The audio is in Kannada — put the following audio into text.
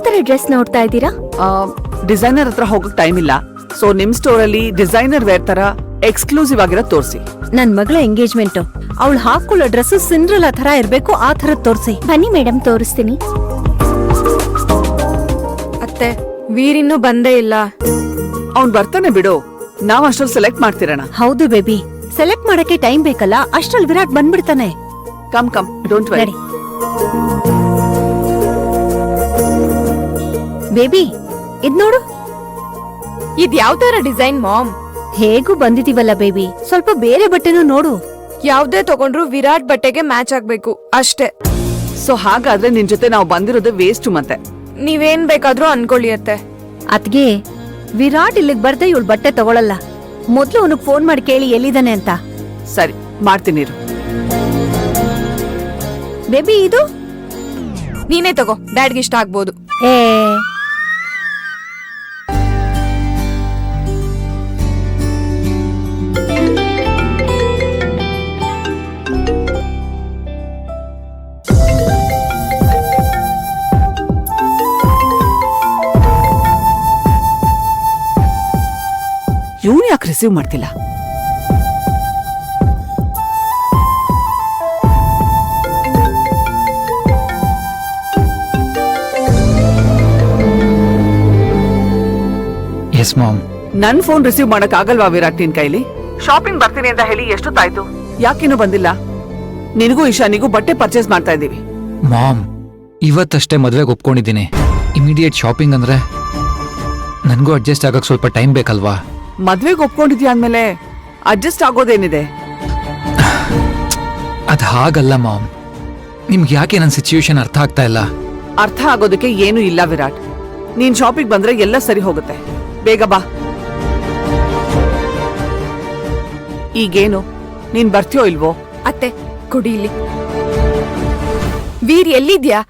ತರ ಡ್ರೆಸ್ ನೋಡ್ತಾ ಇದ್ದೀರಾ? ಡಿಸೈನರ್ ಹತ್ರ ಹೋಗಕ್ ಟೈಮ್ ಇಲ್ಲ, ಸೊ ನಿಮ್ ಸ್ಟೋರ್ ಅಲ್ಲಿ ಡಿಸೈನರ್ ವೇರ್ ತರ ಎಕ್ಸ್ಕ್ಲೂಸಿವ್ ಆಗಿರೋ ತೋರಿಸಿ. ನನ್ ಮಗಳ ಎಂಗೇಜ್ಮೆಂಟ್, ಅವಳು ಹಾಕೊಳ್ಳೋ ಡ್ರೆಸ್ ಸಿಂಡ್ರೆಲಾ ತರ ಇರ್ಬೇಕು, ಆ ತರ ತೋರಿಸಿ. ಬನ್ನಿ ಮೇಡಮ್, ತೋರಿಸ್ತೀನಿ. ಅತ್ತೆ, ವೀರ್ ಇನ್ನೂ ಬಂದೇ ಇಲ್ಲ. ಅವ್ನ್ ಬರ್ತಾನೆ ಬಿಡು, ನಾವ್ ಅಷ್ಟ್ರಲ್ಲಿ ಸೆಲೆಕ್ಟ್ ಮಾಡ್ತಿರೋಣ. ಹೌದು ಬೇಬಿ, ಸೆಲೆಕ್ಟ್ ಮಾಡಕ್ಕೆ ಟೈಮ್ ಬೇಕಲ್ಲ, ಅಷ್ಟ್ರಲ್ಲಿ ವಿರಾಟ್ ಬಂದ್ಬಿಡ್ತಾನೆ. Come come, don't worry. Baby, ಇದ್ ನೋಡು. ಇದ್ ಯಾವ ತರ ಡಿಸೈನ್ ಮಾಮ್? ಹೇಗೂ ಬಂದಿದೀವಲ್ಲ ಬೇಬಿ, ಸ್ವಲ್ಪ ಬೇರೆ ಬಟ್ಟೆನೂ ನೋಡು. ಯಾವ್ದೇ ತಗೊಂಡ್ರು ವಿರಾಟ್ ಬಟ್ಟೆಗೆ ಮ್ಯಾಚ್ ಆಗ್ಬೇಕು ಅಷ್ಟೇ. ಸೊ ಹಾಗಾದ್ರೆ ನಿನ್ ಜೊತೆ ನಾವು ಬಂದಿರೋದು ವೇಸ್ಟ್. ಮತ್ತೆ ನೀವೇನ್ ಬೇಕಾದ್ರೂ ಅನ್ಕೊಳ್ಳಿ ಅತ್ತೆ. ಅದ್ಗೆ ವಿರಾಟ್ ಇಲ್ಲಿಗ್ ಬರ್ದೆ ಇವಳು ಬಟ್ಟೆ ತಗೊಳಲ್ಲ. ಮೊದ್ಲು ಅವನಿಗೆ ಫೋನ್ ಮಾಡಿ ಕೇಳಿ ಎಲ್ಲಿದ್ದಾನೆ ಅಂತ. ಸರಿ, ಮಾಡ್ತೀನಿ ಇರು. ಬೇಬಿ, ಇದು ನೀನೇ ತಗೋ, ಡ್ಯಾಡ್ಗೆ ಇಷ್ಟ ಆಗ್ಬೋದು. ಏ ಇವ್ನು ಯಾಕೆ ರಿಸೀವ್ ಮಾಡ್ತಿಲ್ಲ? Yes ma'am. ನನ್ ಫೋನ್ ರಿಸೀವ್ ಮಾಡಕ್ ಆಗಲ್ವಾ ವಿರಾಟ್ ನಿನ್ ಕೈಲಿ? ಶಾಪಿಂಗ್ ಬರ್ತೀನಿ ಅಂತ ಹೇಳಿ ಎಷ್ಟೊತ್ತಾಯ್ತು, ಯಾಕಿನ್ನೂ ಬಂದಿಲ್ಲ? ನಿನಗೂ ಇಶಾನಿಗೂ ಬಟ್ಟೆ ಪರ್ಚೇಸ್ ಮಾಡ್ತಾ ಇದೀವಿ. ಮಾಮ್, ಇವತ್ತಷ್ಟೇ ಮದ್ವೆಗೆ ಒಪ್ಕೊಂಡಿದ್ದೀನಿ. ಇಮಿಡಿಯೇಟ್ ಶಾಪಿಂಗ್ ಅಂದ್ರೆ ನನ್ಗೂ ಅಡ್ಜಸ್ಟ್ ಆಗಕ್ ಸ್ವಲ್ಪ ಟೈಮ್ ಬೇಕಲ್ವಾ? ಮದ್ವೆಗೆ ಒಪ್ಕೊಂಡಿದ್ಯಾ ಅಂದ್ಮೇಲೆ ಅಡ್ಜಸ್ಟ್ ಆಗೋದೇನಿದೆ? ಅದ್ ಹಾಗಲ್ಲ ಮಾಮ್, ನಿಮ್ಗೆ ಯಾಕೆ ನನ್ನ ಸಿಚುಯೇಷನ್ ಅರ್ಥ ಆಗ್ತಾ ಇಲ್ಲ? ಅರ್ಥ ಆಗೋದಕ್ಕೆ ಏನೂ ಇಲ್ಲ ವಿರಾಟ್. ನೀನ್ ಶಾಪಿಂಗ್ ಬಂದ್ರೆ ಎಲ್ಲ ಸರಿ ಹೋಗುತ್ತೆ. ಬೇಗ ಬಾ. ಈಗೇನು, ನೀನ್ ಬರ್ತೀಯೋ ಇಲ್ವೋ? ಅತ್ತೆ, ಕುಡಿ ಇಲ್ಲಿ. ವೀರ್ ಎಲ್ಲಿದ್ಯಾ?